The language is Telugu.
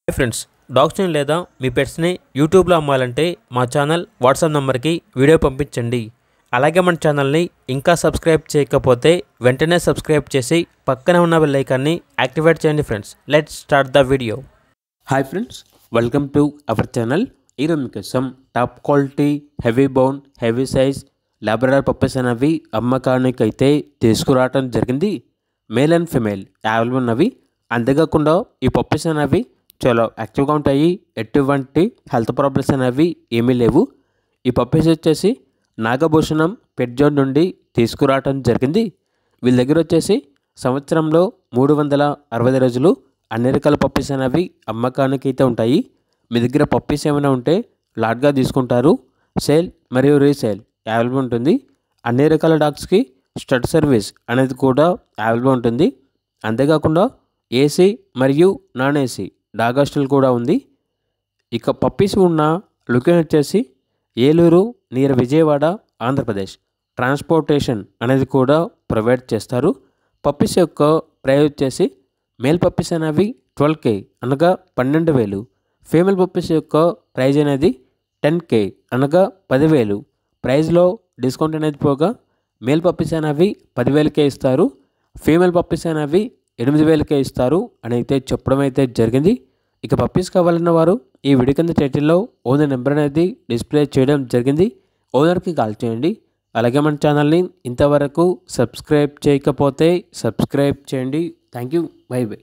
హాయ్ ఫ్రెండ్స్, డాగ్స్ని లేదా మీ పెట్స్ని యూట్యూబ్లో అమ్మాలంటే మా ఛానల్ వాట్సాప్ నెంబర్కి వీడియో పంపించండి. అలాగే మన ఛానల్ని ఇంకా సబ్స్క్రైబ్ చేయకపోతే వెంటనే సబ్స్క్రైబ్ చేసి పక్కనే ఉన్న బెల్ ఐకాన్ని యాక్టివేట్ చేయండి. Friends, let's start the video. Hi friends, welcome to our channel. ఈరోజు మీకోసం top quality heavy bone heavy size Labrador puppies అనేవి అమ్మకానికి అయితే తీసుకురావడం జరిగింది. మేల్ అండ్ ఫిమేల్ అవైలబుల్ ఉన్నవి. అంతేకాకుండా ఈ పప్పీస్ అనేవి చాలా యాక్టివ్గా ఉంటాయి. ఎటువంటి హెల్త్ ప్రాబ్లమ్స్ అనేవి ఏమీ లేవు. ఈ పప్పీస్ వచ్చేసి నాగభూషణం పెట్ జోన్ నుండి తీసుకురావడం జరిగింది. వీళ్ళ దగ్గర వచ్చేసి సంవత్సరంలో 365 రోజులు అన్ని రకాల పప్పీస్ అనేవి అమ్మకానికి అయితే ఉంటాయి. మీ దగ్గర పప్పీస్ ఏమైనా ఉంటే లాట్గా తీసుకుంటారు. సేల్ మరియు రీసేల్ అవైలబుల్ ఉంటుంది. అన్ని రకాల డాగ్స్కి స్టడ్ సర్వీస్ అనేది కూడా అవైలబుల్ ఉంటుంది. అంతేకాకుండా ఏసీ మరియు నాన్ ఏసీ డాగ్ హాస్టల్ కూడా ఉంది. ఇక పప్పీస్ ఉన్న లొకేషన్ వచ్చేసి ఏలూరు నియర్ విజయవాడ, ఆంధ్రప్రదేశ్. ట్రాన్స్పోర్టేషన్ అనేది కూడా ప్రొవైడ్ చేస్తారు. పప్పీస్ యొక్క ప్రైస్ వచ్చేసి మేల్ పప్పీస్ అనేవి 12K అనగా 12,000. ఫీమేల్ పప్పీస్ యొక్క ప్రైజ్ అనేది 10K అనగా 10,000. ప్రైజ్లో డిస్కౌంట్ అనేది పోగా మేల్ పప్పీస్ అనేవి 10,000కే ఇస్తారు. ఫీమేల్ పప్పీస్ అనేవి 8,000కే ఇస్తారు అని అయితే చెప్పడం అయితే జరిగింది. ఇక పప్పీస్ కావాలన్న వారు ఈ వీడియో కింద టైటిల్లో ఓనర్ నెంబర్ అనేది డిస్ప్లే చేయడం జరిగింది. ఓనర్కి కాల్ చేయండి. అలాగే మన ఛానల్ని ఇంతవరకు సబ్స్క్రైబ్ చేయకపోతే సబ్స్క్రైబ్ చేయండి. Thank you. By by.